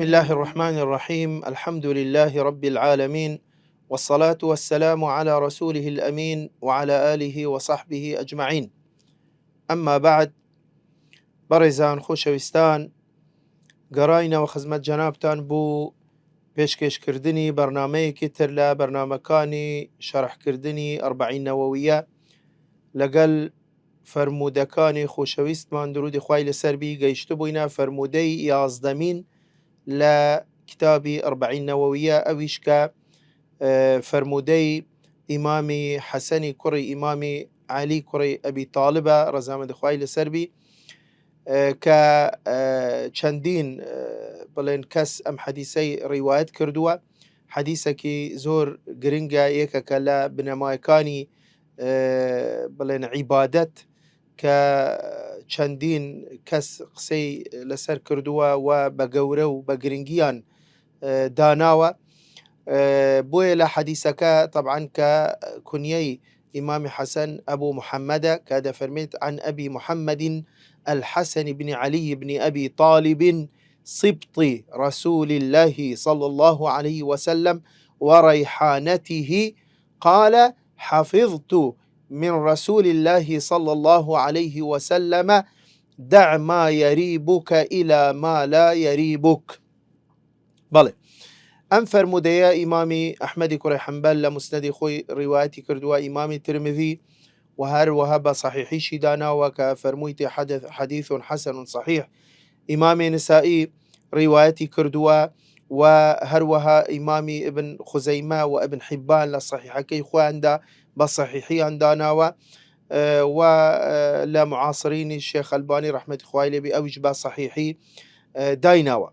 الله الرحمن الرحيم. الحمد لله رب العالمين، والصلاة والسلام على رسوله الأمين وعلى آله وصحبه أجمعين. أما بعد، بەڕێزان خۆشەویستان، گەڕاینەوە خزمەت جەنابتان بوو پێشکەشکردنی بەرنامەیەکی تر لە بەرنامەکانی شەرحکردنی ئەربعین نەوەویە لەگەڵ فەرموودەکانی خۆشەویستمان درودی خوای لەسەر بی گەیشت بووینە فەرموودەی یازدەمین لە کتابی ئەربعین نەوەویە، ئەویش کە فەرموودەی ئیمامی حەسەنی کوڕی ئیمامی عەلی کوڕی ئەبی تاڵبە ڕەزامەندی خوای لەسەر بی، کە چەندین بڵێن کەس ئەم حەدیسەی ڕیوایەت کردووە. حەدیسێکی زۆر گرنگە، یەکێکە لە بنەمایەکانی بڵێن عیبادەت کە چەندین کەس قسەی لەسەر کردووە و بە گەورە و بە گرنگیان داناوە. بۆیە لە حەدیسەکە طبعاً کە کونیەی ئیمامی حەسەن ئەبوو محەممەدە کە دەفەرمێت عن ئەبی محەممەد الحسن بن علي بن أبي طالب صبط رسول الله صلى الله عليه وسلم وريحانته قال حفظت من رسول الله صلى الله عليه وسلم دع ما يريبك إلى ما لا يريبك. بلى ئەم فەرموودەیە ئیمامی ئەحمەدی کوڕی حەنبەل لە موسنەدی خۆی ڕیوایەتی کردووە، ئیمامی ترمذی و هەروەها بە صحیحیشی داناوە کە فەرموویتی حەدیث حەسەن صحیح. ئیمامی نسائی ڕیوایەتی کردووە و هەروەها ئیمامی ئبن خوزەیمە و ئبن حیبان لە صحیحەکەی خۆیاندا بە صحیحیان داناوە، و لە معاصرینی شێخ ئەلبانی ڕەحمەتی خوای لێبی ئەویش بە صحیحی دایناوە.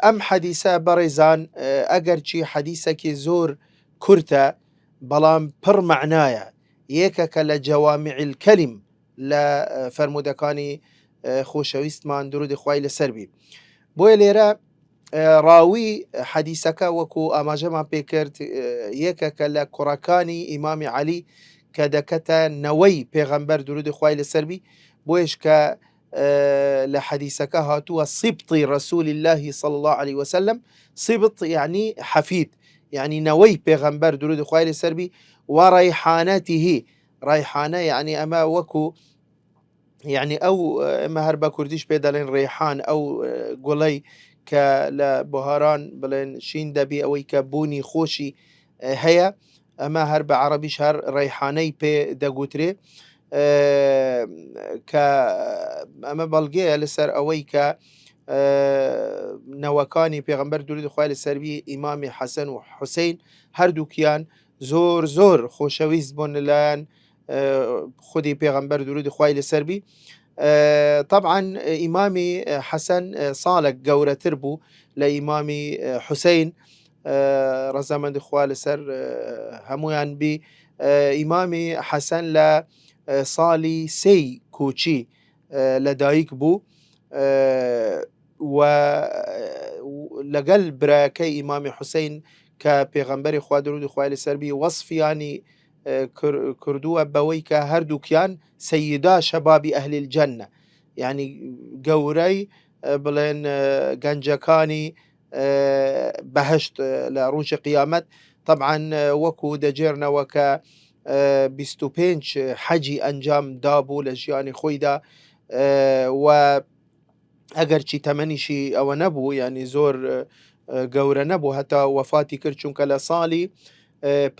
ئەم حەدیسە بەڕێزان ئەگەرچی حەدیسێکی زۆر کورتە بەڵام پڕ معنایە، یەکێکە لە جەوامع الکەلم لە فەرموودەکانی خۆشەویستمان درودی خوای لەسەر بی. بۆیە لێرە ڕاوی حەدیسەکە وەکو ئاماژەمان پێکرد یەکێکە لە کوڕەکانی ئیمامی عەلی کە دەکەتە نەوەی پێغەمبەر درودی خوای لەسەر بی، بۆیش کە لە حەدیسەکە هاتووە صبطی رسول الله صلى الله عليه وسلم. صبط يعني حفيد، يعني نەوەی پێغەمبەر درودی خوای لەسەر بی، و ڕەیحانەته، ڕەیحانە يعني ئەمە وەکو يعني ئەو ئەمە هەر بە کوردیش پێ دەڵێن ڕێحان، ئەو گوڵەی کە لە بوهاران بڵێن شین دەبی ئەوەی کە بوونی خۆشی هەیە، ئەمە هەر بە عەرەبیش هەر ڕەیحانەی پێ دەگوترێ، کە ئەمە بەڵگەیە لەسەر ئەوەی کە نەوەکانی پێغەمبەر درودی خوای لەسەر بی ئیمامی حەسەن و حوسەین هەردووکیان زۆر زۆر خۆشەویست بوون لەلایەن خودی پێغەمبەر درودی خوای لەسەر بی. طبعاً ئیمامی حەسەن ساڵێک گەورەتر بوو لە ئیمامی حوسەین ڕەزامەندی خوا لەسەر هەمویان بی. ئیمامی حەسەن لە ساڵی سێی کوچی لەدایک بوو و لەگەل برایەکەی ئیمامی حوسەین کە پێغەمبەری خوا درودی خوای لەسەر بی وەصفیانی کردووە بەوەی کە هەردووکیان سەیدا شەبابی ئەهلی الجەنە، یعنی گەورەی بڵێن گەنجەکانی بەهەشت لە ڕۆژی قیامەت. طبعاً وەکو دەجێرنەوە کە 25 حەجی ئەنجام دابوو لە ژیانی خۆیدا، و ئەگەرچی تەمەنیشی ئەوە نەبوو، یعنی زۆر گەورە نەبوو، هەتا وەفاتی کرد چونکە لە ساڵی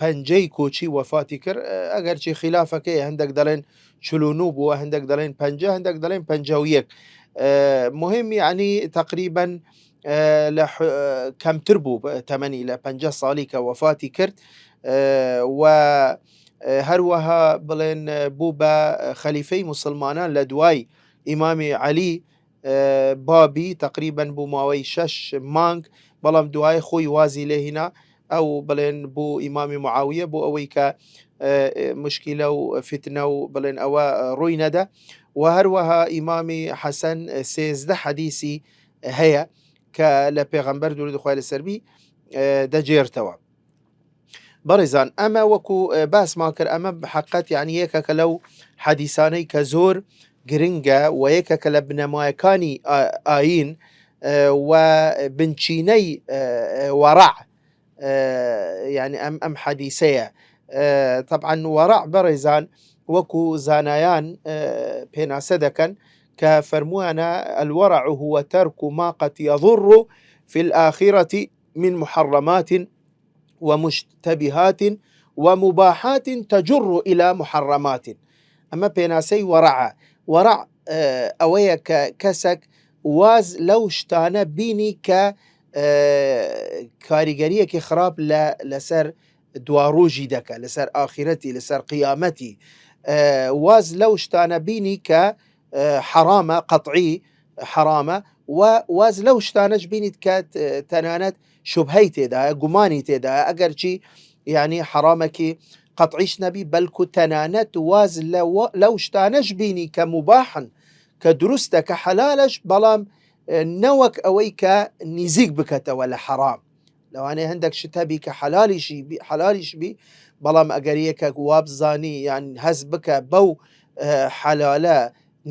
پەنجەی کۆچی وەفاتی کرد. ئەگەرچی خلافەکەی هەندێک دەڵێن 49 بووە، هەندێک دەڵێن 50، هەندێک دەڵێن 51. مهم یعنی تقریباً لە کەمتر بوو تەمەنی لە 50 ساڵی کە وەفاتی کرد، و هەروەها بڵێن بوو بە خەلیفەی مسلمانان لە دوای ئیمامی عەلی بابی تقریباً بوو ماوەی 6 مانگ، بەڵام دوای خۆی وازی لێهینا ئەو بڵێن بوو ئیمامی معاویە بۆ ئەوەی کە مشکیلە و فتنە و بڵێن ئەوە ڕووی نەدا. و هەروەها ئیمامی حەسەن 13 حەدیسی هەیە کە لە پێغەمبەر درودی خوای لەسەر بی دەجێرتەوە. بەڕێزان ئەمە وەکو باسمان کرد، ئەمە بحەقەت یعنی یەکێکە لەو حەدیسانەی کە زۆر گرنگە و یەکێکە لە بنەمایەکانی ئاین وبنچینەی وەڕع يعني ئەم حەدیسەیە. طبعا وەڕع بەڕێزان وەکو زانایان پێناسە دەکەن کە فەرموویانە الورع هو ترك ما قد يضر في الآخرة من محرمات ومشتبهات ومباحات تجر إلى محرمات. ئەمە پێناسەی وەڕع ئەوەیە کە کەسێک واز لەو شتانە بینی کە کاریگەریەکی خراپ لەسەر دواڕۆژی دەکە، لەسەر ئاخرەتی، لەسەر قیامەتی، واز لەو شتانە بینی کە حرامە، قەطعی حرامە، و واز لەو شتانەش بینیت کە تەنانەت شوبهەی تێدایە، گومانی تێدایە، ئەگەر چی یعنی حرامێکی قەطعیش نەبی بەلکو تەنانەت واز لەو شتانەش بینی کە مباحن، کە دروستە، کە حەلالەش، بەڵام نەوەک ئەوەی کە نزیک بکەتەوە لە حرام. لەوانەیە هەندێک شت هەبی کە حەلالیش بی، بەڵام ئەگەر یەکێک وابزانی یان هەز بکە بەو حەلالە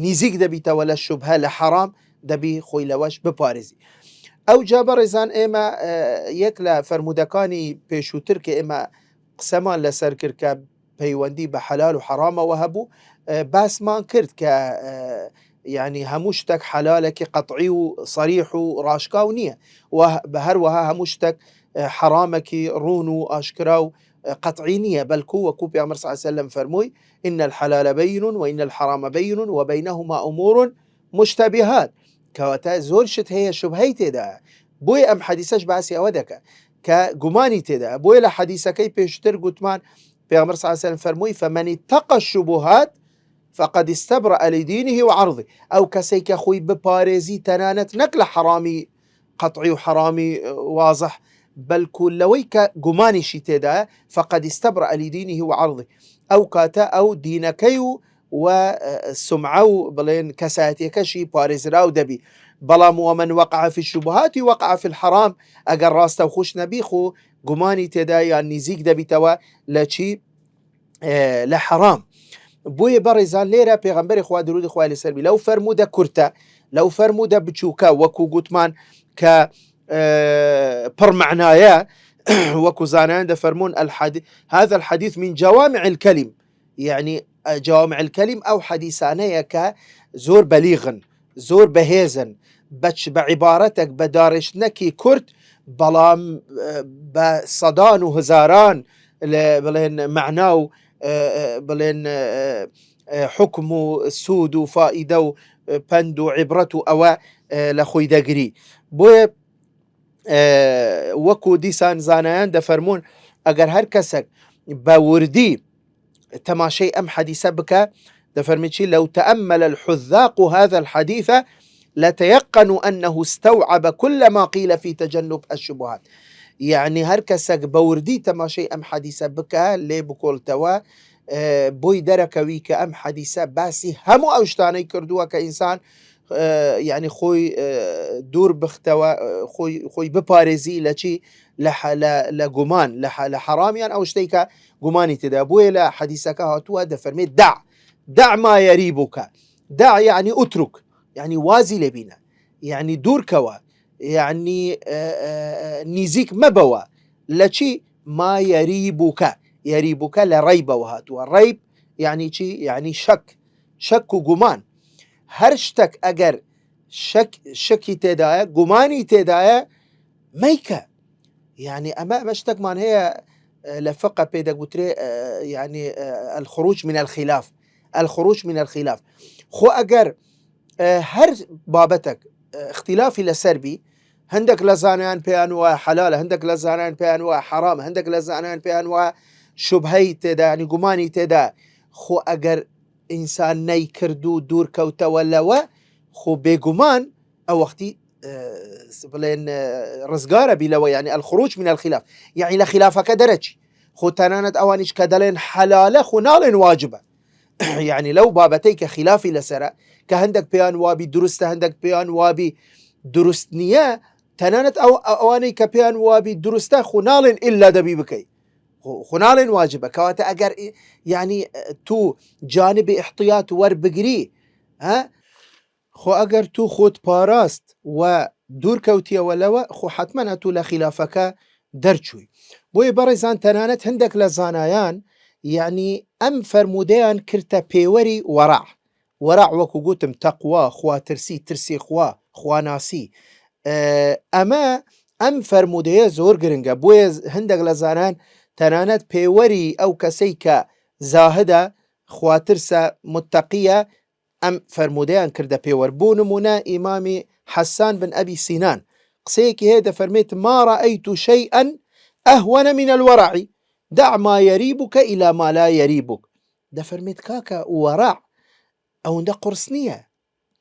نزیک دەبیتەوە لە شوبهە لە حرام، دەبی خۆی لەوەش بپارێزی. ئەو جا بەڕێزان ئێمە یەک لە فەرمودەکانی پێشووتر کە ئێمە قسەمان لەسەر کرد کە پەیوەندی بە حەلال و حرامەوە هەبوو، باسمان کرد کە يعني هەموو شتێک حەلالێکی قەطعی و صریح و ڕاشکاو نییە، و بە هەروەها هەموو شتێک حرامێکی ڕوون و ئاشکرا و قەطعی نییە، بەلکو وەکو پێغەمبەر صلی الله علیه وسلم فەرمووی إن الحلال بين وإن الحرام بين وبينهما أمور مشتبهات، کەواتە زۆر شت هەیە شوبهەی تێدایە. بۆیە ئەم حەدیسەش باسی ئەوە دەکە کە گومانی تێدایە. بۆیە لە حەدیسەکەی پێشتر گوتمان پێغەمبەر صلی الله علیه وسلم فەرمووی فمن اتقى الشبهات فقد استبرأ لدينه وعرضه، ئەو کەسێک کە خۆی بپارێزی تەنانەت نەک لە حرامی قەطعی و حرامی واضح، بەلکو لەوەی کە گومانیشی تێدایە، فقد استبرأ لدينه وعرضه، ئەو کاتە ئەو دینەکەی و سمعە و بڵێن کەسایەتیەکەشی پارێزراو دەبی. بەڵام ومن وقع في الشبهات وقع في الحرام، ئەگەر ڕاستە و خوش نەبی خۆ گومانی تێدا یان نزیک دەبیتەوە لە چی؟ لە حرام. بۆیە بەڕێزان لێرە پێغەمبەری خوا درودی خوای لەسەر بی لەو فەرموودە کورتە، لەو فەرموودە بچووکە وەکو گوتمان کە پڕمعنایە، وەکو زانایان دەفەرمون هذا الحديث من جوامع الكلم، يعني جوامع الكلم ئەو حەدیسانەیە کە زۆر بەلیغن، زۆر بەهێزن، بە عیبارەتێک بە داڕێژنەکی کورت، بەڵام بە سەدان و هزاران بڵێن معنا و بڵێن حکم و سوود و فائیدە و پند و عیبرەت و ئەوە لە خۆی دەگری. بۆیە وەکو دیسان زانایان دەفەرمون ئەگەر هەر کەسێک بە وردی تەماشەی ئەم حەدیسە بکە، دەفەرمی چی؟ لو تأمل الحذاق هذا الحديث لتيقنوا أنه استوعب كل ما قيل في تجنب الشبهات. يعني هەر کەسێک بە وردی تەماشەی ئەم حەدیسە بکە لێ بکۆڵتەوە، بۆی دەرەکەوی کە ئەم حەدیسە باسی هەموو ئەو شتانەی کردووە کە ئینسان يعني خۆی دوور بختەوە، خۆی بپارێزی لە چی؟ لە گومان، لە حرامیان ئەو شتەی کە گومانی تێدا. بۆیە لە حەدیسەکە هاتووە دەفەرمێت دع ما يريبك، دع يعني اترك، يعني وازی لێبینە، يعني دوورکەوە، يعني نزیک مەبەوە لە چی؟ ما يريبك، يريبك لە ڕەیبەوە هاتووە. ڕەیب يعني چی؟ يعني شەک و گومان. هەر شتێک ئەگەر شەکی تێدایە، گومانی تێدایە، مەیکە. يعني ئەمە شتێکمان هەیە لە فقه پێدەگوترێ يعني الخروج من الخلاف، الخروج من الخلاف. خۆ ئەگەر هەر بابەتێک اختلافی لەسەر بی، هەندێک لە زانایان پێیان وایە حەلالە، هەندێک لە زانایان پێیان وایە حرامە، هەندێک لە زانایان پێیان وایە شوبهەی تێدا، ینی گومانی تێدا، خۆ ئەگەر ئینسان نەیکرد و دوورکەوتەوە لەوە، خۆ بێگومان ئەو وەختی بڵێن ڕزگارە بی لەوە، یعنی الخروج من الخلاف، یعنی لە خلافەکە دەرەچی. خۆ تەنانەت ئەوانیش کە دەڵێن حەلالە خۆ ناڵێن واجبە، يعني لەو بابەتەی کە خلافی لەسەرە، کە هەندێک پێیان وابی دروستە، هەندێک پێیان وابی دروست نییە، تەنانەت ئەوانەی کە پێیان وابی دروستە خۆ ناڵێن ئیلا دەبی بکەی، خۆ ناڵێن واجبە. کەواتە ئەگەر يعني تو جانبی احتیاط وەربگری، خۆ ئەگەر تو خۆت پاراست و دوور کەوتیەوە لەوە خۆ حتمما ئەتوو لە خلافەکە دەرچووی. بۆیە بەڕێزان تەنانەت هەندێک لە زانایان یعنی ئەم فەرمودەیان کردە پێوەری وەڕع. وەڕع وەکو گوتم تەقوا، خواترسی، ترسی خوا، خواناسی. ئەمە ئەم فەرمودەیە زۆر گرنگە، بۆیە هەندێک لە زانان تەنانەت پێوەری ئەو کەسەی کە زاهدە، خواترسە، متەقیە، ئەم فەرمودەیان کردە پێوەر. بۆ نمونە ئیمامی حەسان بن ئەبی سینان قسەیەکی هەیە دەفەرمێت ما رأيت شيئا أهون من الورع دع ما يريبك إلى ما لا يريبك. دەفەرمێت کاکە وەڕع ئەوەندە قورس نییە،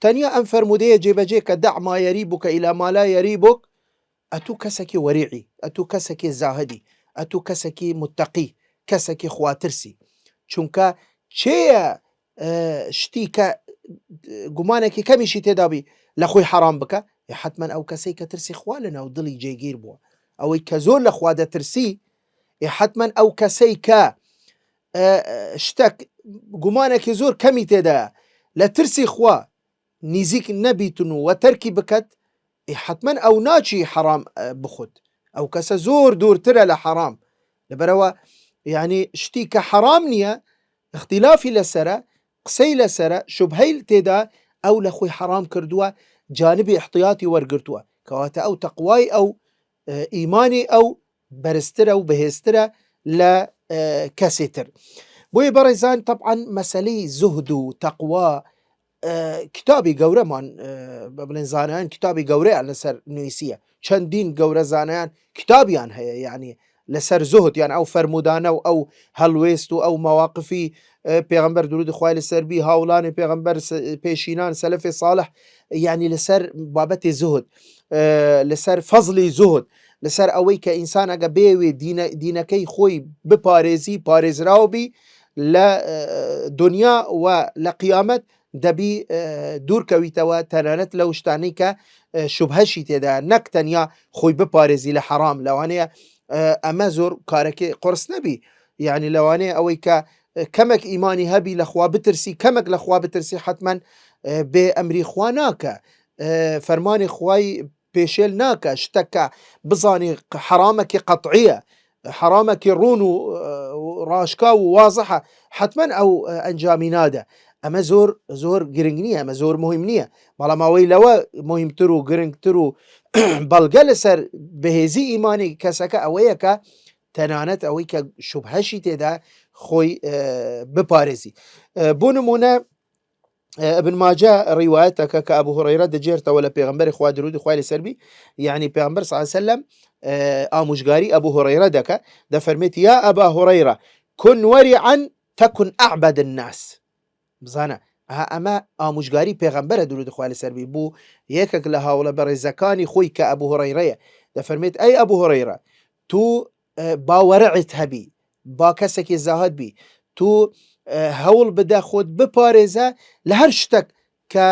تەنیا ئەم فەرمودەیە جێبەجێ کە دع ما يريبك إلى ما لا يريبك، ئەتوو کەسێکی وەریعی، ئەتوو کەسێکی زاهدی، ئەتوو کەسێکی متەقی، کەسێکی خواترسی. چونکە چێە شتی کە گومانێکی کەمیشی تێدابی لە خۆی حرام بکە، حتمما ئەو کەسەی کە ترسی خوا لە ناو دڵی جێگیر بووە، ئەوەی کە زۆر لە خوا دەترسی، حتمما ئەو کەسەی کە شتێک گومانێکی زۆر کەمی تێدایە لە ترسی خوا نزیک نەبیتن و تەرکی بکەت، حتمما ئەو ناچی حرام بخوت، ئەو کەسە زۆر دوورترە لە حرام. لەبەرەوە یعنی شتی کە حرام نییە، اختلافی لەسرە، قسەی لەسرە، شوبهەی تێدا، ئەو لە خۆی حرام کردووە، جانبی احتیاتی وەرگرتووە، کەواتە ئەو تەقوای ئەو ئیمانی ئەو بەرزترە و بەهێزترە لە کەسێ تر. بۆیە بەڕێزان طبعاً مەسەلەی زوهد و تەقوا کتابی گەورەمان بڵێن زانایان کتابی گەورەیان لەسەر نوویسیە، چەندین گەورە زانایان کتابیان هەیە یعنی لەسەر زوهد، یان ئەو فەرمودانە و ئەو هەڵوێست و ئەو مەواقفی پێغەمبەر درود خوای لەسەر بی، هاوڵانی پێغەمبەر، پێشینان سەلەفی صالح، یعنی لەسەر بابەتی زوهد، لەسەر فەزلی زوهد، لەسەر ئەوەی کە ئینسان ئەگە بێوێ دینەکەی خۆی بپارێزی، پارێزراوبی لە دنیا و لە قیامەت دەبی دوورکەویتەوە تەنانەت لەو شتانەی کە شوبهەشی تێدا، نەک تەنیا خۆی بپارێزی لە حرام. لەوانەیە ئەمە زۆر کارێکی قرس نەبی، یعنی لەوانەیە ئەوەی کە کەمێک ئیمانی هەبی لە خوا بترسی، کەمێک لە خوا بترسی، حتمما بێ ئەمری خوا ناکە، فەرمانی خوای پێشێل ناکە، شتەکە بزانی حرامێکی قەطعیە، حرامێکی ڕوون و ڕاشکا و وازحە، حتمما ئەو ئەنجامی نادە. ئەمە زۆر زۆر گرنگ نییە، ئەمە زۆر مهم نییە، بەڵام ئەوەی لەوە مهمتر و گرنگتر و بەڵگە لەسەر بەهێزی ئیمانی کەسەکە ئەوەیە کە تەنانەت ئەوەی کە شوبهەشی تێدا خۆی بپارێزی. بۆ نمونە ابن ماجه ڕیوایەتەکە کە ئەبو هورەیرە دەجێرتەوە لە پێغەمبەری خوا درودی خوای لەسەر بی، یعنی پێغەمبەر صلی الله علیه وسلم ئامۆژگاری ئەبو هورەیرە دەکە، دەفەرمێت یا ئەبا هورەیرە کن وەریعا تەکن ئەعبەد الناس. بزانە ئەمە ئامۆژگاری پێغەمبەرە درودی خوای لەسەر بی بوو یەکێک لە هاوڵە بەڕێزەکانی خۆی کە ئەبو هورەیرەیە، دەفەرمێت ئەی ئەبو هورەیرە تو با وەرعت هەبی، با کەسێکی زاهد بی، تو هەوڵ بدە خۆت بپارێزە لە هەر شتێک کە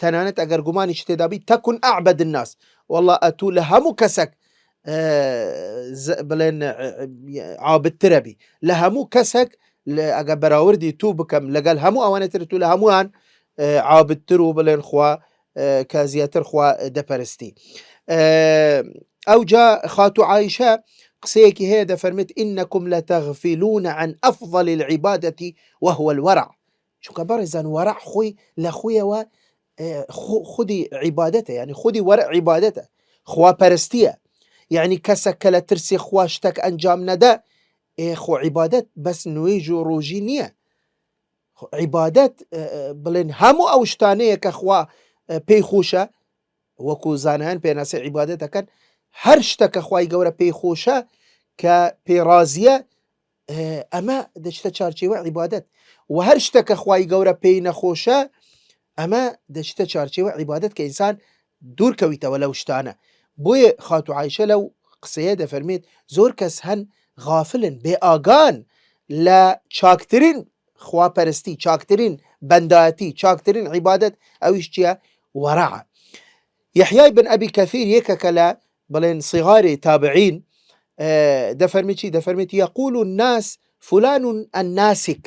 تەنانەت ئەگەر گومانی تێدابی تەکن ئەعبەد الناس، وەڵڵا ئەتوو لە هەموو کەسێک بڵێن عابدترە بی، لە هەموو کەسێک ئەگە بەراوردی تو بکەم لەگەڵ هەموو ئەوانەتر تو لە هەمووان عابدتر و بڵێن خوا کە زیاتر خوا دەپەرستی. ئەوجا خاتو عایشە قسەیەکی هەیە دەفەرمێت ئینەکم لەتەغفیلون عن ئەفضل العبادة وهو الورع. چونکە بەڕێزان وەرع خۆی لە خۆیەوە خودی عیبادەتە، یعنی خودی وەرع عیبادەتە، خواپەرستیە، یعنی کەسە کە لە ترسی خوا شتێک ئەنجام نەدە خۆ عیبادەت بەس نوێژ و ڕۆژی نییە، عیبادەت بڵێن هەموو ئەو شتانەیە کە خوا پێی خۆشە، وەکو زانایان پێناسێ عیبادەتەکەن، هەر شتەکە خوای گەورە پێی خۆشە کە پێڕازیە ئەمە دەچتە چارچێوە عیبادەت، و هەر شتەکە خوای گەورە پێی نەخۆشە ئەمە دەچتە چارچێوە عیبادەت کە ئینسان دوورکەویتەوە لەو شتانە. بۆیە خاتو عایشە لەو قسەیە دەفەرمێت زۆر کەس هەن غافلن، بێ ئاگان لە چاکترین خواپەرستی، چاکترین بەندایەتی، چاکترین عیبادەت، ئەویش چییە؟ وەرعە. یحیای بن ئەبی کەثیر یەکێکە لە بڵێن صغاری تابعین دەفەرمێت چی؟ دەفەرمێت یەقول الناس فلان الناسك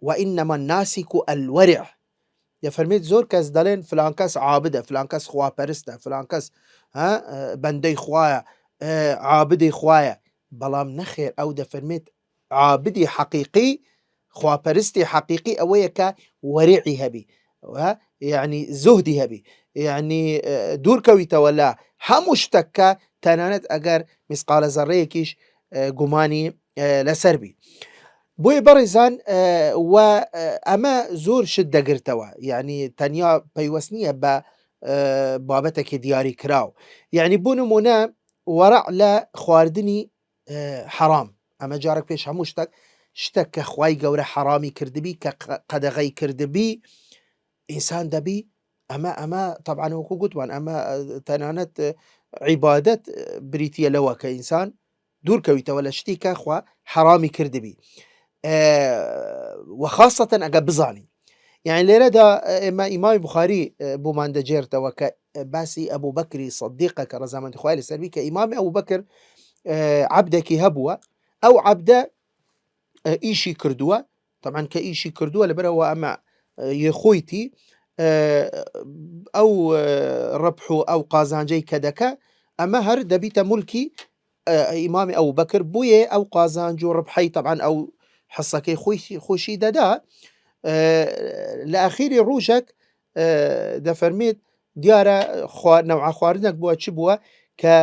وإنما الناسك الورع. دەفەرمێت زۆر کەس دەڵێن فلان کەس عابدە، فلان کەس خواپەرستە، فلان کەس بەندەی خوایە، عابدی خوایە، بەڵام نەخێر ئەو دەفەرمێت عابدی حەقیقی، خواپەرستی حەقیقی ئەوەیە کە وەریعی هەبی، یعنی زوهدی هەبی، یعنی دوورکەویتەوە لە هەموو شتێک کە تەنانەت ئەگەر میسقالە زەڕەیەکیش گومانی لەسەر بی. بۆیە بەڕێزان و ئەمە زۆر شت دەگرتەوە، یعنی تەنیا پەیوەست نییە بە بابەتێکی دیاری کراو، یعنی بۆ نمونە وەرع لە خواردنی حەرام، ئەمە جارێک پێش هەموو شتێک کە خوای گەورە حەرامی کردبی کە قەدەغەی کردبی ئینسان دەبی ئەمە طبعاً وەکو گوتمان ئەمە تەنانەت عیبادەت بریتیە لەوە کە ئینسان دوورکەویتەوە لە شتی کە خوا حەرامی کردبی وەخاستەن ئەگە بزانی. یعنی لێرەدا ئێمە ئیمامی بوخاری بۆمان دەجێرتەوە کە باسی ئەبوو بەکری سەدیقە کە ڕەزامەندی خوای لەسەر بی کە ئیمامی ئەبوو بەکر عەبدێکی هەبووە، ئەو عەبدە ئیشی کردووە، طبعاً کە ئیشی کردووە لەبەرەوە ئەمە یەخۆیتی ئەو ڕەبح و ئەو قازانجەی کە دەکە ئەمە هەر دەبیتە مولکی ئیمامی ئەبوو بەکر، بوویێ ئەو قازانج و ڕەبحەی طبعاً ئەو حەسەکەی خۆشی دەدا. لە ئەخیری ڕۆژێک دەفەرمێت دیارە نەوعە خواردنێک بووە چ بووە کە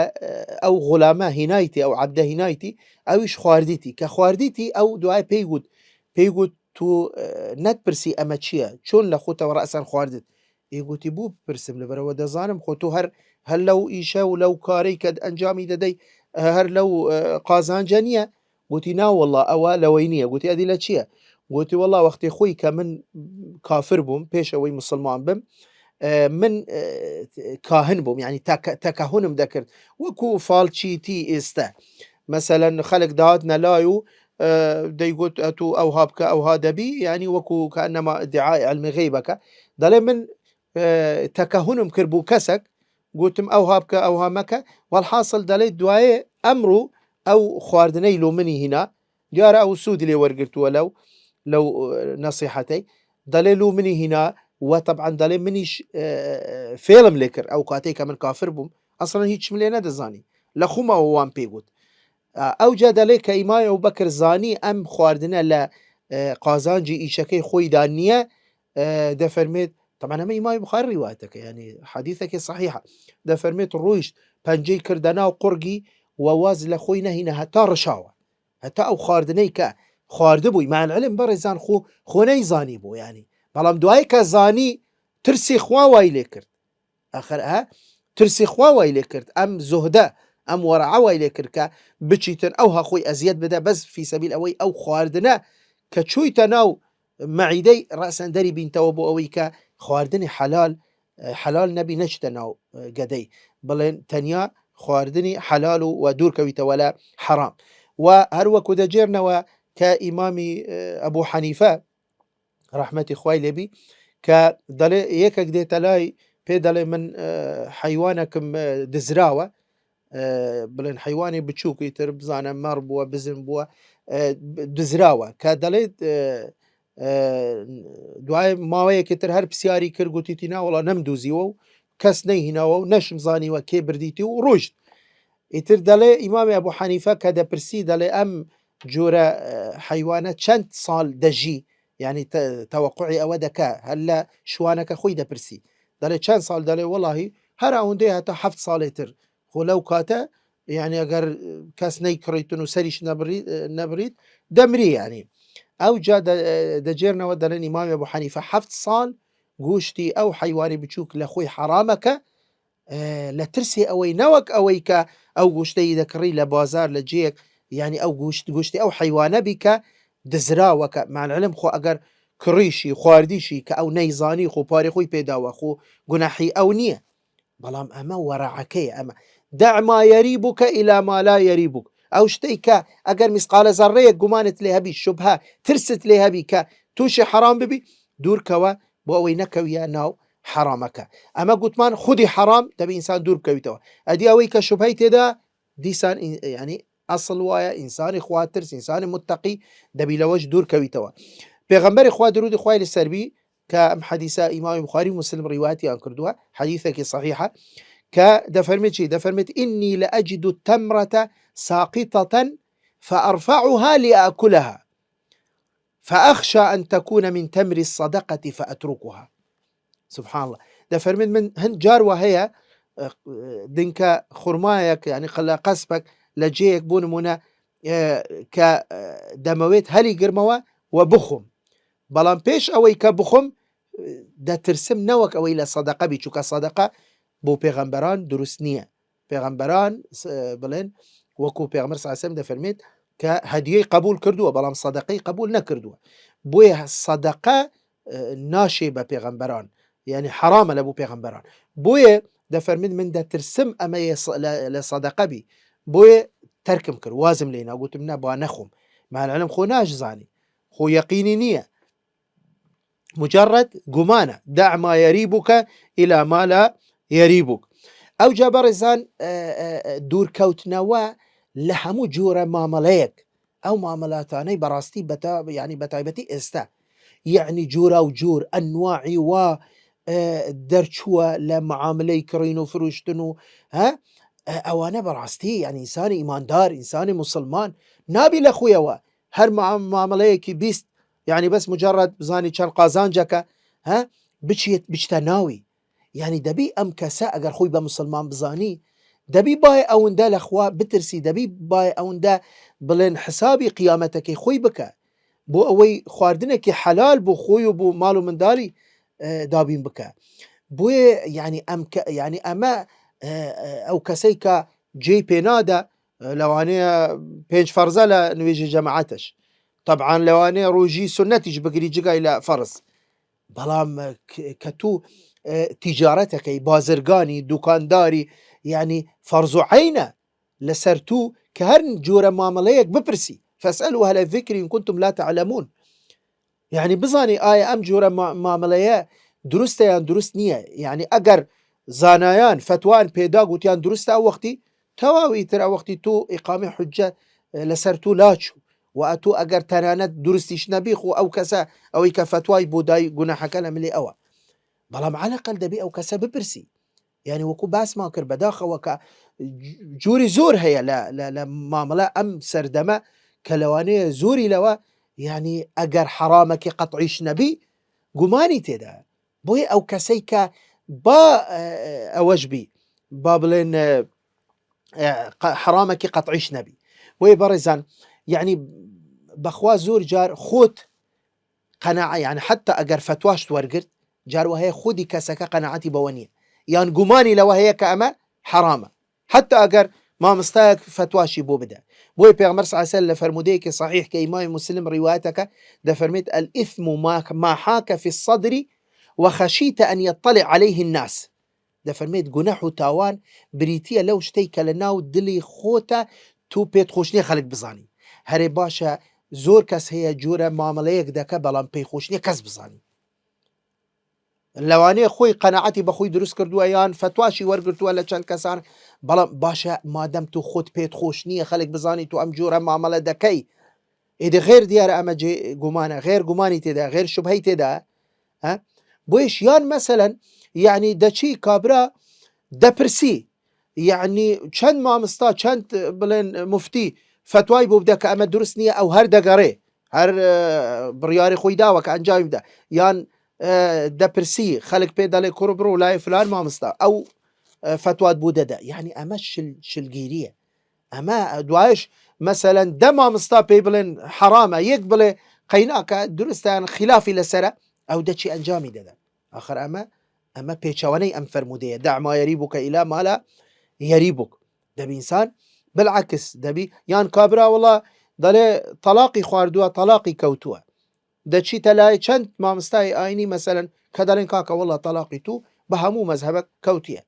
ئەو غولامە هینایتی ئەو عەبدە هینایتی ئەویش خواردیتی کە خواردیتی ئەو دوای پێی گوت تو نەتپرسی ئەمە چییە چۆن لە خۆتەوە ڕەسەن خواردت، ئێگوتی بوو بپرسم لەبەرەوە دەزانم خۆ تۆ هەر لەو ئیشە و لەو کارەی کە ئەنجامی دەدەی هەر لەو قازانجە نییە؟ گوتی ناوەڵڵا ئەوە لەوەی نییە. گوتی ئەدی لە چییە؟ گوتی وەڵڵا وەختی خۆی کە من کافر بووم پێشەوەی مسلمان بم من کاهن بووم، یعنی تەکەهونم دەکرد وەکو فاڵچیتی ئێستا مەسەلەن خەڵک داهات نەلای و دەیگوت ئەتو ئەوها بکە ئەوها دەبی، یعنی وەکو کەئەنەما ئیدعای عیلمی غەیبەکە، دەڵێ من تەکەهونم کرد بوو کەسێک گوتم ئەوها بکە ئەوها مەکە، وەڵحاصل دەڵێ دوایێ ئەمڕۆ ئەو خواردنەی لۆ منی هینا دیارە ئەو سوودی لێ وەرگرتووە لەو نەسیحەتەی، دەڵێ لۆ منی هینا وطبعاً دەڵێ منیش فێڵم لێ کرد ئەو کاتێک کە من کافر بووم ئەسڵەن هیچم لێ نەدەزانی لە خومەوە وان پێگوت. ئەوجا دەڵێ کە ئیمای ئەبوو بەکر زانی ئەم خواردنە لە قازانجی ئیشەکەی خۆیدا نییە، دەفەرمێت طبعاً ئەمە ئیمای بوخاری ڕیوایەتەکە، یعنی حەدیثێکی صحیحە، دەفەرمێت ڕۆیشت پەنجەی کردە ناو قورگی وەواز لە خۆی نەهینە هەتا ڕشاوە، هەتا ئەو خواردنەی کە خواردبووی معنعلم بەڕێزان خۆ نەیزانی بوو، ینی بەڵام دوای کە زانی ترسی خوا وای لێ کرد، ئەخر ترسی خوا وای لێ کرد، ئەم زوهدە ئەم وەرعە وای لێ کرد کە بچیتن ئەوها خۆی ئەزیەت بدە بەس فی سەبیل ئەوەی ئەو خواردنە کە چوویتە ناو مەعیدەی ڕەسەن دەری بینتەوە بۆ ئەوەی کە خواردنی حەلال نەبی نەچتە ناو گەدەی، بڵێن تەنیا خواردنی حەلال و دوورکەویتەوە لە حەرام. و هەروەکو دەجێرنەوە کە ئیمامی ئەبوو حەنیفە ڕەحمەتی خوای لێبی کە دەڵێ یەکێک دێتە لای پێ دەڵێ من حەیوانێکم دزراوە، بڵێن حەیوانی بچووکی تر بزانە مەڕ بووە بزن بووە دزراوە، کە دەڵێت دوای ماوەیەکی تر هەر پرسیاری کرد گوتیتی ناوەڵا نەمدوزیوە و کەس نەیهینەوە و نەشم زانیوە کێ بردیتی و ڕۆیشت. ئیتر دەڵێ ئیمامی ئەبوو حەنیفە کە دەپرسی دەڵێ ئەم جۆرە حەیوانە چەند ساڵ دەژی، یعنی تەوەقعی ئەوە دەکا هەر لە شوانەکە خۆی دەپرسی، دەڵێ چەند ساڵ؟ دەڵێ وەڵاهی هەر ئەوەندەی هەتا 7 ساڵی تر، خۆ لەو کاتە یعنی ئەگەر کەس نەیکڕیتن و سەریش نەبریت دەمری. ینی ئەو جا دەجێرنەوە دەڵێن ئیمامی ئەبوو حەنیفە 7 ساڵ گوشتی ئەو حەیوانی بچووک لە خۆی حەرامەکە لە ترسی ئەوەی نەوەک ئەوەی کە ئەو گوشتەی دەکڕی لە بازار لە جێک، یعنی ئەو گوشتی ئەو حەیوانە بی کە دزراوەکە معنعلم خۆ ئەگەر کڕیشی خواردیشی کە ئەو نەیزانی خۆ پارێ خۆی پێداوە خۆ گوناحی ئەو نییە، بەڵام ئەمە وەرەعەکەی ئەمە دع ما یەریبوک إلی ما لا یەریبوک، ئەو شتەی کە ئەگەر میسقالە زەڕەیەک گومانت لێ هەبی شوبهە ترست لێ هەبی کە تووشی حەرام ببی دوورکەوە بۆ ئەوەی نەکەویە ناو حەرامەکە. ئەمە گوتمان خودی حەرام دەبی ئینسان دوور بکەویتەوە، ئەدی ئەوەی کە شوبهەی تێدا دیسان ینی ئەسڵ وایە ئینسانی خواترس ئینسانی متەقی دەبی لەوەش دوور کەویتەوە. پێغەمبەری خوا درودی خوای لەسەر بی كأم حديثة إمام البخاري ومسلم روايتي أن كردوها حديثك صحيحة كدفرمت شي دفرمت إني لأجد التمرة ساقطة فأرفعها لآكلها فأخشى أن تكون من تمر الصدقة فأتركها. سبحان الله. دفرمت من هند جار وهي دنك خرمايك يعني خلا قسبك لجيك بون منا كدمويت هلي قرموا وبخم بلان بيش أوي كبخم دا ترسم نوك أوي لصدقة بيشوك صدقة بو پیغمبران دروست نییە پێغەمبەران بڵێن وەکو پێغەمبەر صلی الله علیه و سلم دەفەرمێت کە هەدیەی قبول کردووە بەڵام سەدەقەی قبول نەکردووە بۆیە سەدەقە ناشێ بە پێغەمبەران یعنی حرامە لە بۆ پێغەمبەران بۆیە دەفەرمێت من دەترسم ئەمە لە سەدەقە بی بۆیە تەرکم کرد وازم لێ ناگوتم نە با نەخۆم مالعلم خۆ ناشزانی خۆ یەقینی نییە مجرد گومانە دع ما يريبك إلى ما لا يريبك ئەو جا بەڕێزان دوورکەوتنەوە لە هەموو جۆرە مامەڵەیەک ئەو مامەڵاتانەی بەڕاستی ینی بەتایبەتی ئێستا یعنی جۆرا و جۆر ئەنواعی وا دەرچووە لە معاملەی کڕین و فروشتن و ئەوانە بەڕاستی یعنی ئینسانی ئیماندار ئینسانی مسلمان نابی لە خۆیەوە هەر مامەڵەیەکی بیست يعني بس مجرد بزاني كان قازانجك بچيت بچتا ناوي يعني دبي ام كسا اگر خوي بمسلمان بزاني دبي باي اوندا الاخوا بترسي دبي باي اوندا بلين حسابي قيامتك خوي بك بو اوي خواردنك حلال بو خوي وبو مالو من داري دابين بك بو يعني يعني اما او كسيكا جي بينادا لو انا بينج فرزله نويجي جماعتش طبعا لو أنا روجي سنتي بقري جقاي لا فرس بلام كتو تجارتك بازرقاني دكانداري يعني فرض عينه لسرتو كهرن جورا معامليك ببرسي فاسألوا أهل الذكر إن كنتم لا تعلمون يعني بزاني آية أم جورا معاملية درسته يعني درست نية يعني أجر زانايان فتوان بيداغ وتيان درسته أو وقتي تواوي ترى وقتي تو إقامة حجة لسرتو لاتشو وأتو أجر تنانت درستيش نبيخ أو كسا أو كفتواي بوداي جناح كلام اللي أوا بلام على الأقل دبي أو كسا ببرسي يعني وكو باس ما كر بداخة وكا جوري زور هي لا معاملة أم سردمة كلوانية زوري لوا يعني أجر حرامك قطعيش نبي قماني تدا بوي أو كسيكا با أوجبي بابلين حرامك قطعيش نبي بوي برزان يعني بخوا زور جار خوت قناعة يعني حتى أجر فتواش تورقت جار وهي خودي كسكا قناعتي بوانية يعني قماني لو هي كأما حرامة حتى أجر ما مستاك فتواشي بو بدا بوي بيغمر صلى الله عليه وسلم فرموديك صحيح كإمام مسلم رواياتك ده فرميت الإثم ما حاك في الصدر وخشيت أن يطلع عليه الناس ده فرميت جناح تاوان بريتيا لو شتيك لناو دلي خوتا تو بيت خوشني خلق بزاني هەرێ باشە زۆر کەس هەیە جۆرە مامەڵەیەک دەکە بەڵام پێی خۆش نییە کەس بزاني لەوانەیە خۆی قەناعەتی بەخۆی دروست کردووە یان فتواشی وەرگرتووە لە چەند کەسان بەڵام باشە مادەم تو خۆت پێت خۆش نییە خەڵک بزانی تو ئەم جۆرە مامەڵە دەکەی ئیدی غێر دیارە ئەمە گومانە غێر گومانی تێدا غێر شوبهەی تێدا بۆیش یان مەسەلەن یعنی دەچی کابرا دەپرسی یعنی چەند مامستا چەند بڵێن مفتی فتوای بۆ بدە کە ئەمە دروست نییە ئەو هەر دەگەڕێ هەر بڕیاری خۆی داوە کە ئەنجامی بدە یان دەپرسی خەڵک پێ دەڵێ کوڕ بڕۆ لای فلان مامستا ئەو فتوات بۆ دەدا یعنی ئەمە شلگیریە ئەمە دوایش مەسەلەن دە مامستا پێی بڵێن حرامە یەک بڵێ قەیناکە دروستیان خلافی لەسرە ئەو دەچی ئەنجامی دەدەن ئاخر ئەمە پێچەوانەی ئەم فەرمودەیە دع ما يريبك إلى ما لا يريبك دەبی ئینسان بالعكس دەبی یان کابرا وڵا دەڵێ تەلاقی خواردووە تەلاقی کەوتووە دەچیتە لای چەند مامستای ئاینی مەسەلەن کە دەڵێن کاکە وڵا تەلاقی تو بە هەموو مەزهەبەک کەوتیە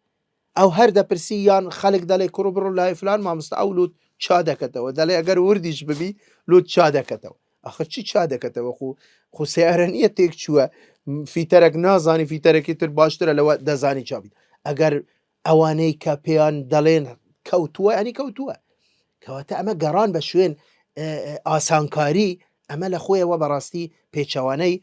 ئەو هەر دەپرسی یان خەڵک دەڵێ کوڕ بڕۆ لای فلان مامستا ئەو لوت چا دەکەتەوە دەڵێ ئەگەر وردیش ببی لوت چا دەکەتەوە ئەخر چی چا دەکەتەوە خو سیارە نییە تێک چووە فیتەرێک نازانی فیتەرێکی تر باشترە لەوە دەزانی چابیت ئەگەر ئەوانەی کە پێیان دەڵێن کەوتووە ئەنی کەوتووە کەواتە ئەمە گەڕان بە شوێن ئاسانکاری ئەمە لە خۆیەوە بەڕاستی پێچەوانەی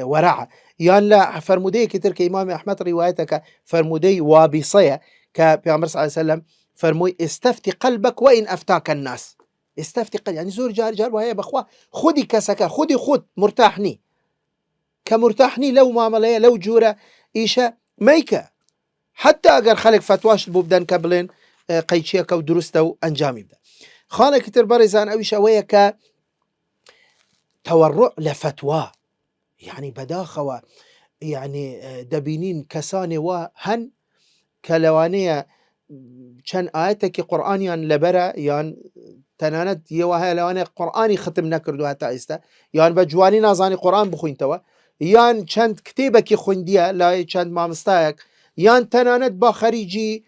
ورع يان لا فرمودي كتر كإمام أحمد روايتك فرمودي وابصية كبيغمبر صلى الله عليه وسلم فرموي استفتي قلبك وإن أفتاك الناس. استفتي قلبك يعني زور جار وهي بخوا خدي كسكا خد مرتاحني كمرتاحني لو معاملة لو جورة إيشا ميكا حتى أجر خلق فتواش بوبدان قبلين قيتشيك ودرسته أنجامي بدا خانة كتر برزان أو شوية ك تورع لفتوى يعني بداخوا يعني دبينين كساني وهن كلوانية كان آياتك قرآنيا لبرا يان تنانت يوها لواني قرآني ختم نكردو هتا استا يان بجواني نازاني قرآن بخوين توا يان كانت كتيبك خونديا لا كانت مامستايك يان تنانت با خريجي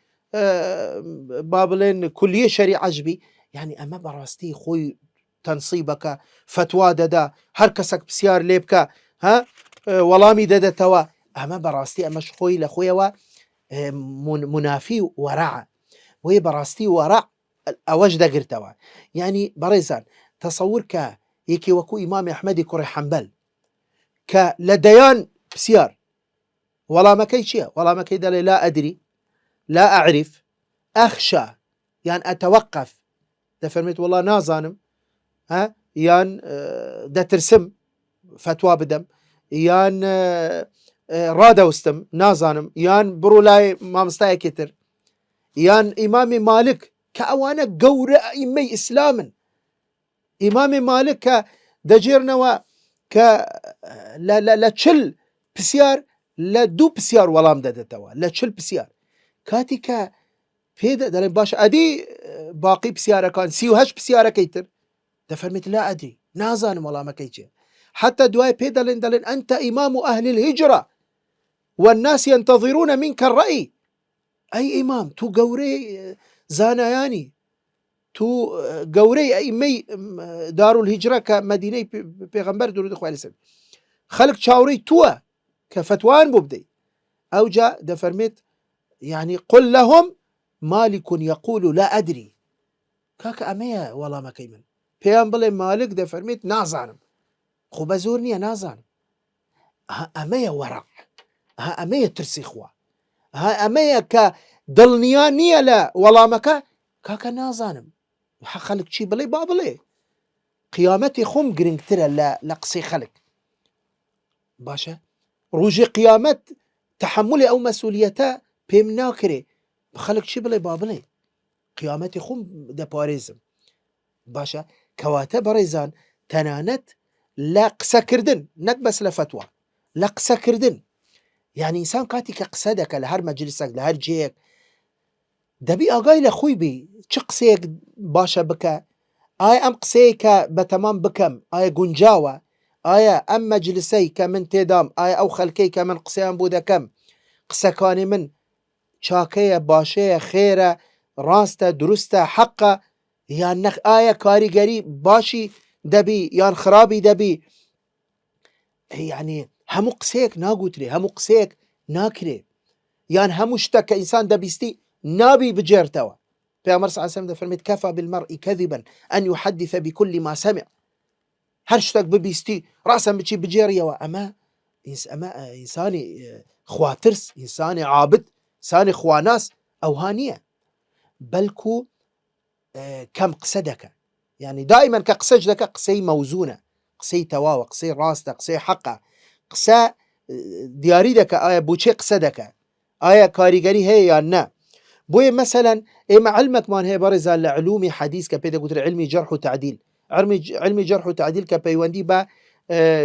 بابلين كلية شريعة جبي يعني أما براستي خوي تنصيبك فتوى ددا هركسك بسيار ليبكا ها ولامي ددا توا أما براستي أما شخوي لخويا و منافي ورع وهي براستي ورع أوجد قرتوا يعني بريزان تصورك يكي وكو إمام أحمد كوري حنبل كلديان بسيار ولا ما كيشيا ولا ما كيدالي لا أدري لا أعرف أخشى يعني أتوقف دفرميت والله نازانم ها يان دا ترسم فتوى بدم يان رادا وستم نازانم يان برولاي مامستاي كتر يان إمام مالك كأوانا قورة إمي إسلاما إمام مالك دجيرنا و ك لا تشل بسيار لا دو بسيار ولام دادتوا لا تشل بسيار كاتي كا فيدا دلين باش أدي باقي بسيارة كان سيوهش بسيارة كيتر دفرمت لا أدري نازان ولا ما كيتر حتى دواي بيدلين دلين أنت إمام أهل الهجرة والناس ينتظرون منك الرأي أي إمام تو قوري زانياني تو قوري أي مي دار الهجرة كمدينة بيغمبر درود إخوة عليه السلام خلق شاوري توا كفتوان ببدي أو جاء دفرمت يعني قل لهم مالك يقول لا أدري كاك أمية والله ما كيمن بيان بلي مالك دفرمت نازانم خبزورني نازانم ها أمية ورع ها أمية ترسيخوا ها أمية كدلنيانية لا والله ما كاك نازانم خلق شي بلي بابلي قيامتي خم قرنكترا لا لقصي خلق باشا روجي قيامت تحملي أو مسؤوليتا بيم ناكري بخلق شي بلي بابلي قيامتي خم دا باريزم باشا كواتا بريزان تنانت لا قسا كردن نك بس لفتوى لا قسا كردن يعني إنسان كاتي كقسدك لهر مجلسك لهر جيك دبي أغاي لخوي بي چه قسيك باشا بكا آي أم قسيك بتمام بكم آي قنجاوة آي أم مجلسيك من تدام آي أو خلكيك من قسيان بودا كم قسكاني من شاكية باشية خيرة راسته درسته حقه يعني نخ آية كاريگري باشي دبي يعني خرابي دبي يعني همو قسيك ناقوتري همو قسيك ناكري يعني همو شتك إنسان دبيستي نابي بجيرتوا پیغمبر صلى الله عليه وسلم فرميت كفى بالمرء كذبا أن يحدث بكل ما سمع هرشتك ببيستي رأسا بشي بجيريوا أما إنساني خواترس إنساني عابد إنساني خواناس أو هانية بلكو كم قصدك يعني دائما كقسجدك قسي موزونة قسي تواوى قسي راسته قسي حقه قسا دياريدك آية بوشي قصدك آية كاريگري هي يا نا بوي مثلا إما علمك مان هي برزان لعلومي حديث كبيدا قلت علمي جرح وتعديل علمي جرح وتعديل كبيواندي با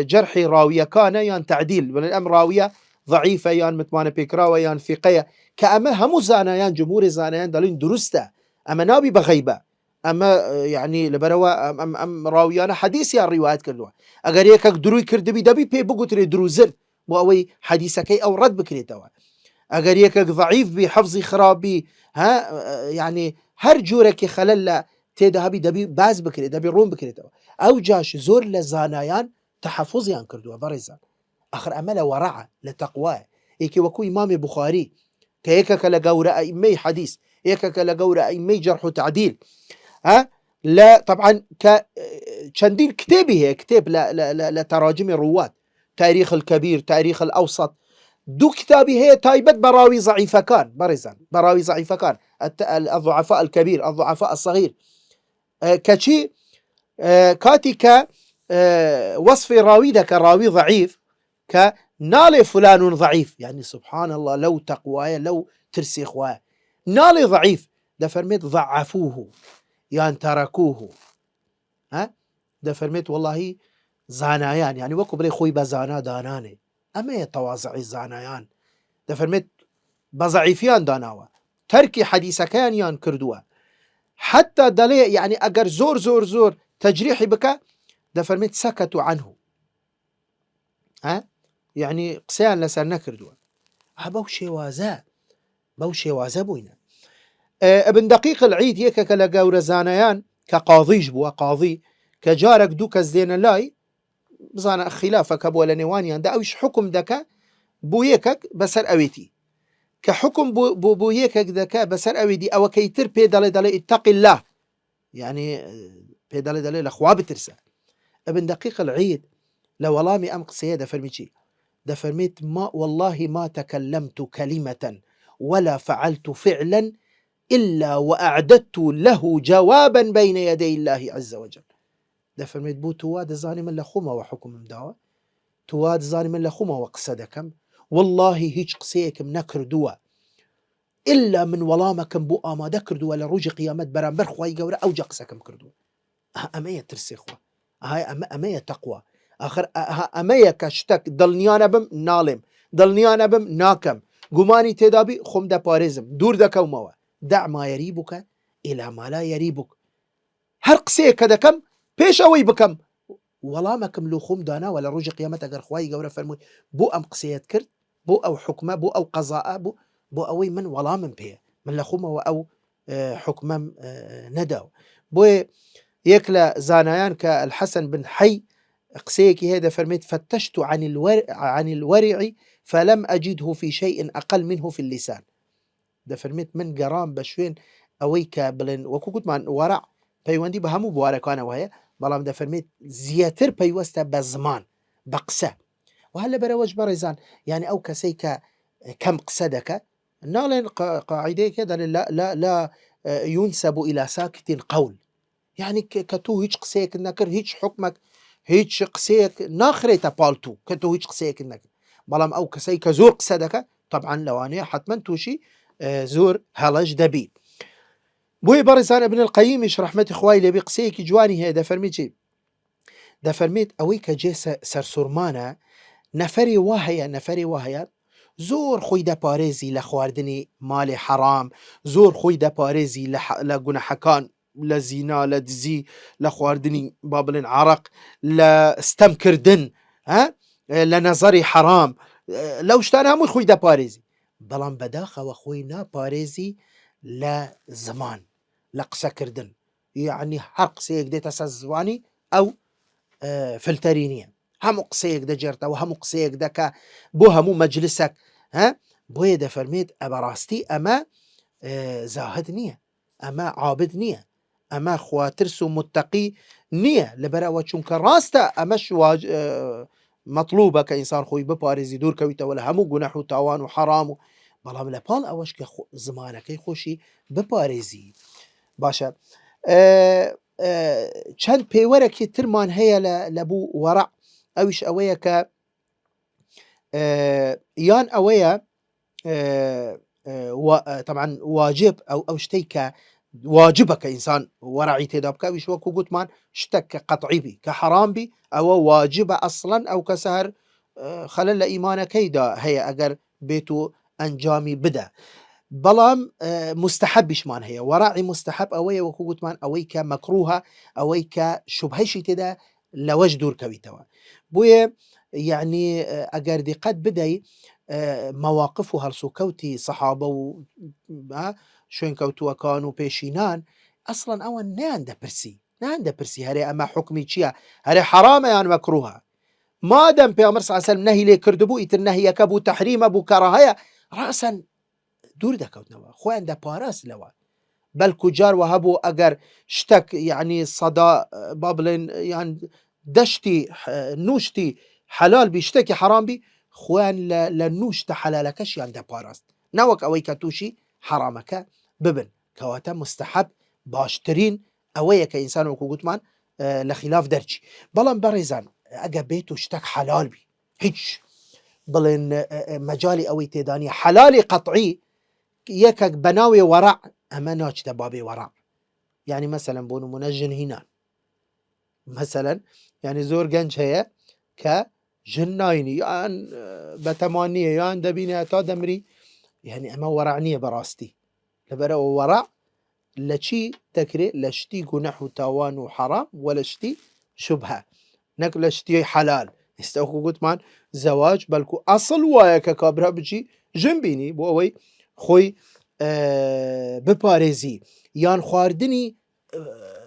جرحي راوية كان يان تعديل والأم راوية ضعيفة يان متمانة بيكراوة يان فقية كأما همو زانيان جمهور زانيان دالين درسته أما نابي بغيبة أما يعني لبروا أم راويانا حديث يان روايات كردوا أغر يكك دروي كردبي دبي بي بقوت لي دروزر وأوي حديثكي أو رد بكريتوا أغر يكك ضعيف بي حفظي خرابي ها يعني هر جورك خلل تيدهبي دبي باز بكري دبي روم بكريتوا أو جاش زور لزانيان تحفظيان كردوا برزان آخر أملا ورعة لتقواه إيكي وكو إمام بخاري كيكك لقورة أئمي حديث إيكك لقورة أئمي جرح وتعديل ها لا طبعا شندين كتابي هي كتاب لتراجم الرواة تاريخ الكبير، تاريخ الأوسط، دو كتابي هي تايبت براوي ضعيفة كان برزان، براوي ضعيفة كان، الضعفاء الكبير، الضعفاء الصغير، كشي كاتي ك وصف راوي ده كراوي ضعيف، كنالي فلان ضعيف، يعني سبحان الله لو تقوايا لو ترسي خوايا نالي ضعيف، ده فرميت ضعفوه يعني تركوه، ها ده فرميت والله زانايان، يعني وكو بري خوي بزانا داناني اما يتواضعي زانايان، ده فرميت بضعيفيان داناوا تركي حديثكان يان كردوا، حتى دلي يعني اگر زور زور زور تجريحي بك ده فرميت سكتوا عنه، ها يعني قسيان لسر نكردوا، بوشي وازا بوشي وازا بوينا. ابن دقيق العيد هيك كلا قاورة زانيان كقاضيج بوا قاضي كجارك دوك الزين لاي بزانا خلافك ولا نوانيان دا اوش حكم دكا بويكك بسر اويتي كحكم بويكك دكا بسر اويدي او كيتر بيدالي دالي اتق الله، يعني بيدالي دالي لخوا بترسى. ابن دقيق العيد لو والله ام قصيده فرميتي ده فرميت ما والله ما تكلمت كلمة ولا فعلت فعلا إلا وأعددت له جوابا بين يدي الله عز وجل. ده فرميت بو تواد زاني من لخوما وحكم مداوة، تواد زاني من لخوما وقصدكم والله هيج قسيكم نكر دوا إلا من ولامكم بو آما دكر دوا لروج قيامت برامبر خواهي قورا أو جقسكم كردوا. أمية ترسيخوا هاي أمية تقوى آخر أمية كشتك دلنيانا بم نالم دلنيانا بم ناكم قماني تدابي خم دا باريزم دور دا كوموا دع ما يريبك إلى ما لا يريبك، هر قسيك هذا كم بيش أوي بكم ولا ما كم لو خم دانا ولا رجع قيامته أجر خواي جورا فرموي بو أم قسيت كرت بو أو حكمة بو أو قضاء بو أوي من ولا من بيه من لخومه أو حكمة نداو بو يكلا زانيان كالحسن بن حي قسيكي هذا فرميت فتشت عن الورع فلم أجده في شيء أقل منه في اللسان، ده فرميت من قرام بشوين أويك بلن وكوكوت من ورع بيواندي بهمو بواركانا وهي بلام ده فرميت زياتر بيوستا بزمان بقسة، وهلا بروج برزان يعني أو كسيك كم قصدك نالين قاعدة كده لا ينسب إلى ساكت قول، يعني كتو هيج قسيك النكر هيج حكمك هيج قسيك ناخري تبالتو كتو هيج قسيك النكر بلام أو كسيك زور قصدك طبعا لواني حتما توشي زور هلج دبي. بوي برزان ابن القيم يشرح مت اخواي اللي بقسيك جواني هي ده فرميتي ده فرميت اويك جيس سرسرمانا نفري وهي زور خوي ده باريزي لخواردني مالي حرام، زور خوي ده باريزي لقنا حكان لزينا لدزي لخواردني بابلن عرق لاستمكردن ها لنظري حرام لو اشتانا مو خوي ده باريزي بلان بداخة وخوينا باريزي لا زمان لقسا كردن يعني حق سيك ديتا سزواني أو فلترينيا هم قسيك دا جرتا وهم قسيك دا بو همو مجلسك ها بوي دا فرميت أبراستي أما زاهد نية أما عابد نية أما خواترسو متقي نية لبرا وچونك راستا أمش مطلوبة كإنسان خوي بباريزي دور كويتا ولا همو قناح وتاوان وحرام بلام لبال أوش زمانك خوشي بباريزي باشا چەند پێوەرێکی ترمان هەیە لەبوو وەڕع ئەویش ئەوەیە کە یان ئەوەیە طبعا واجب ئەو شتەی کە واجبە کە ئینسان وەڕعی تێدا بکە ئەویش وەکو گوتمان شتێک کە قەطعی بی کە حەرام بی ئەوە واجبە ئەسڵەن ئەو کەسە هەر خەلەل لە ئیمانەکەیدا هەیە ئەگەر بێت و ئەنجامی بدە. بلام مستحبشمان هي وراعي مستحب أوي وكو قوتمان أوي كمكروهة أوي كشبهشي تدا لوج دور كويتوا بويا يعني أجر دي قد بدأي مواقفها السكوتي صحابة شوين كوتوا كانوا بيشينان أصلا أول ناندا برسي هري أما حكمي تشيا هري حرام يعني مكروهة ما دام بيغمر صلى الله عليه وسلم نهي لي كردبو يتنهي يكبو تحريم أبو كراهية رأسا دور دەکەوتنەوە خۆیان دەپاراست لەوە بەلکو جار وە هەبوو ئەگەر شتێک یعنی سەدا با بڵێن یان دەشتی نوشتی حلال بيشتكي حرام بي خوان لنوش تحلالكش يعني ده باراست ناوك أوي كتوشي حرامك ببن كواتا مستحب باشترين أوي كإنسان وكوغوتمان لخلاف درجي بلان بريزان أجا بيتو اشتك حلال بي هيج بلن مجالي أوي تيداني حلالي قطعي يكك بناوي ورع أما ناش بابي ورع يعني مثلا بونو منجن هنا مثلا يعني زور جنج هي كجنايني يعني بتمانية يعني دبيني تا دمري يعني أما ورعنية براستي لبرا ورع لشي تكري لشتي نحو تاوان وحرام ولا شتي شبهة نقل شتي حلال استوكو قلت مان زواج بلكو أصل وايا كابرا بجي جنبيني بووي خوي بباريزي يان خواردني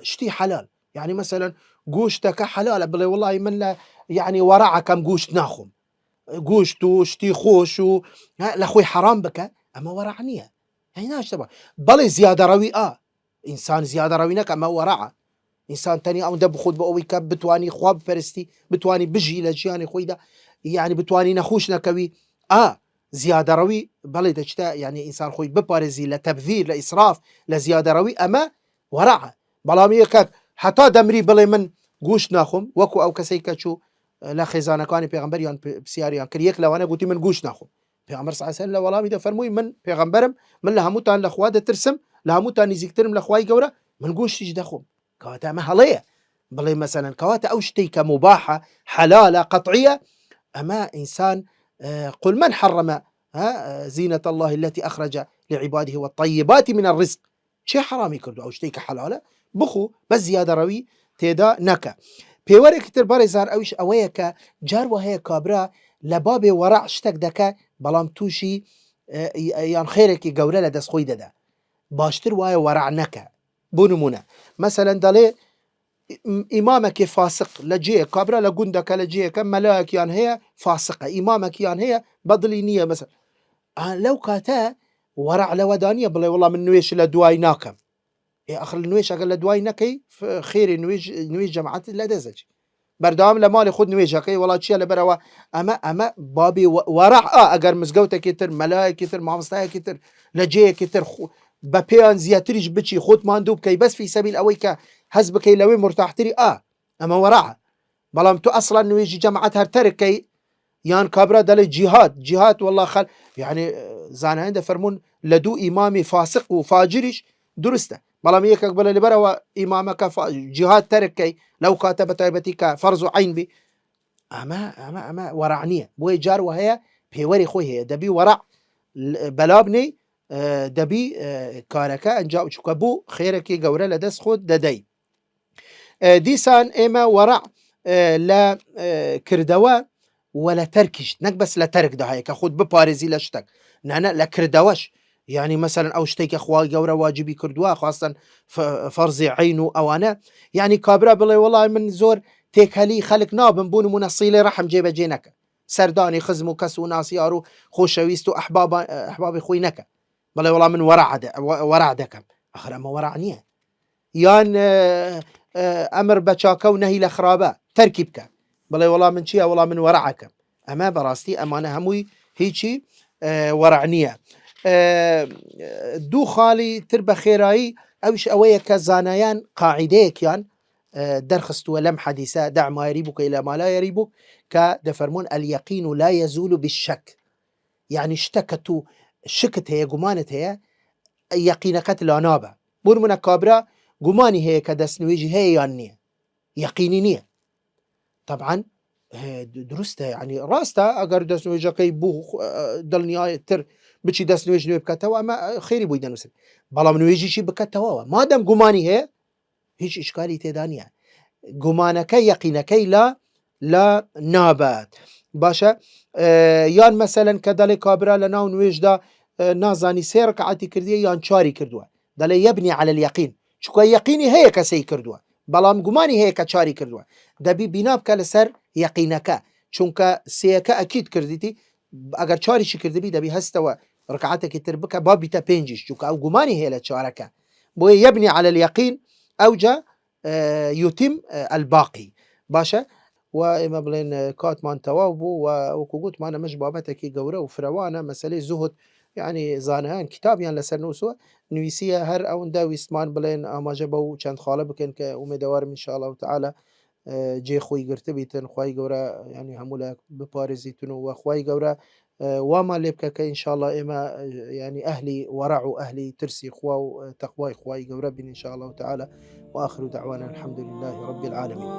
شتي حلال يعني مثلا قوشتك حلال بلي والله من لا يعني ورعة كم قوشت ناخم قوشتو شتي خوشو لأخوي حرام بك أما ورعنية يعني ناش تبا بلي زيادة روي إنسان زيادة روي نك أما ورعة إنسان تاني أو دب خود بقوي كب بتواني خواب فرستي بتواني بجي لجياني خوي ده يعني بتواني نخوش نكوي زيادة روي بلي دجتا يعني إنسان خوي ببارزي لتبذير لإسراف لزيادة روي أما ورعة بلامي كك حتى دمري بلي من قوش ناخم وكو أو كسيكا شو لا خزانة كاني بيغمبريان بسياريان كريك لو أنا قلت من قوش ناخم بيغمبر صلى الله عليه وسلم والله ميدا فرموي من بيغمبرم من لها موتان لأخواد ترسم لها موتان يزيكترم لأخواي قورة من قوش تجدخم كواتا مهلية بلي مثلا كواتا أو شتي كمباحة حلالة قطعية أما إنسان قل من حرم زينة الله التي أخرج لعباده والطيبات من الرزق شي حرامي كردو أو شتي كحلالة بخو بس زيادة روي تيدا نكا بيوري كتير باريزار أوش أويك جار وهي كابرا لباب ورع شتك دكا بلام توشي يان خيرك قولة لدس خوي دا باشتر وهي ورع نكا بونمونا مثلا دالي إمامك فاسق لجيه كابرا لجندك لجيه كم ملاك يان هي فاسقة إمامك يان هي بدلي نية مثلا لو كاتا ورع لودانية بلا والله من نويش لدواي ناكم آخر النويش أقل لدواي نكي خير نويش جماعات لا دزج بردام لمالي خد نويش هكي والله تشيا لبروا أما بابي ورع أجر مزجوتك كتر ملاك كتر معمستاي كتر لجيه كتر ببيان زياتريج بتشي خود ما ندوب كي بس في سبيل أويك حزبك لوين مرتاح تري أما ورع بلام تو أصلا نويجي جماعات هرترك كي يان كابرا دل جهاد والله خل يعني زان عنده فرمون لدو إمامي فاسق وفاجرش درسته بلام يك قبل اللي برا إمامك جهاد ترك كي لو كاتب تايبتك فرض عين بي أما ورعنية بوي جار وهي بيوري خوي هي دبي ورع بلابني دبي كاركا انجا شكبو خيرك قورة لدس خود ددي ديسان إما ورع لا كردوا ولا تركش نك بس لا ترك ده هيك خود ببارزي لشتك نانا لا كردواش يعني مثلا او شتيك اخوي جورا واجبي كردوا خاصه فرض عينه او انا يعني كابرا بالله والله من زور تيكالي خلق ناب بون منصيله رحم جيبه جينك سرداني خزمو كسو ناس يارو خوشويستو احباب خوينك بالله والله من ورع دكم اخر ما ورعنيه يان امر بچاكه ونهي لخرابه تركيبك بلا والله من شيء والله من ورعك أما براستي أمانة هموي هيجي ورعنية دو خالي تربة خيراي أوش أوية كزانيان قاعدة كيان درخست ولم حديثة دع ما يريبك إلى ما لا يريبك كدفرمون اليقين لا يزول بالشك يعني اشتكتوا شكت هي قمانت هي يقينك لا نابا بور من كابرا قماني هي كدسنويجي هي يانية يقيني نية طبعا درسته يعني راسته اگر دست نویجا کی بو دلنیای تر بچی دست نویج نوی بکتوا اما خیری بویدن وسن بلام نویجی شي بکتوا ما دام گمانی هي هیچ اشکالی تدانیه گمانك يقينك لا نابات باشا يان مثلا كذلك كابرا لنا نويج دا نازاني سير ركعتي كرديه يان شاري كردوا دل يبني على اليقين شكو يقيني هي كسي كردوا بلام گمانی هي كشاري كردوا دبي بناب كالسر يقينك چونك سيك اكيد كرديتي اگر چاري شي كردبي دبي هستوا ركعتك تربك بابي تا بينجش چونك او گماني هي لچارك بو يبني على اليقين اوجا يتم الباقي باشا وإما بڵێن کاتمان تەواو بوو و وەکو گوتمانە مەش بابەتێکی گەورە و فراوانە مەسەلەی زوهد یعنی زانایان کتابیان لەسەر نووسووە نوویسیە هەر ئەوەندا ویستمان بڵێن ئاماژە بەو چەند خاڵە بکەن کە ئومێدەوارم ئینشاءالله تعالە جێ خۆی گرتبیتن خوای گەورە ینی هەموو لایەک بپارێزیتن و خوای گەورە وامان لێ بکە کە ئینشاءالله ئێمە ینی ئەهلی وەرع و ئەهلی ترسی خوا و تەقوای خوای گەورە بین ئینشاءالله تعالى وآخر دعوانا الحمد لله رب العالمين.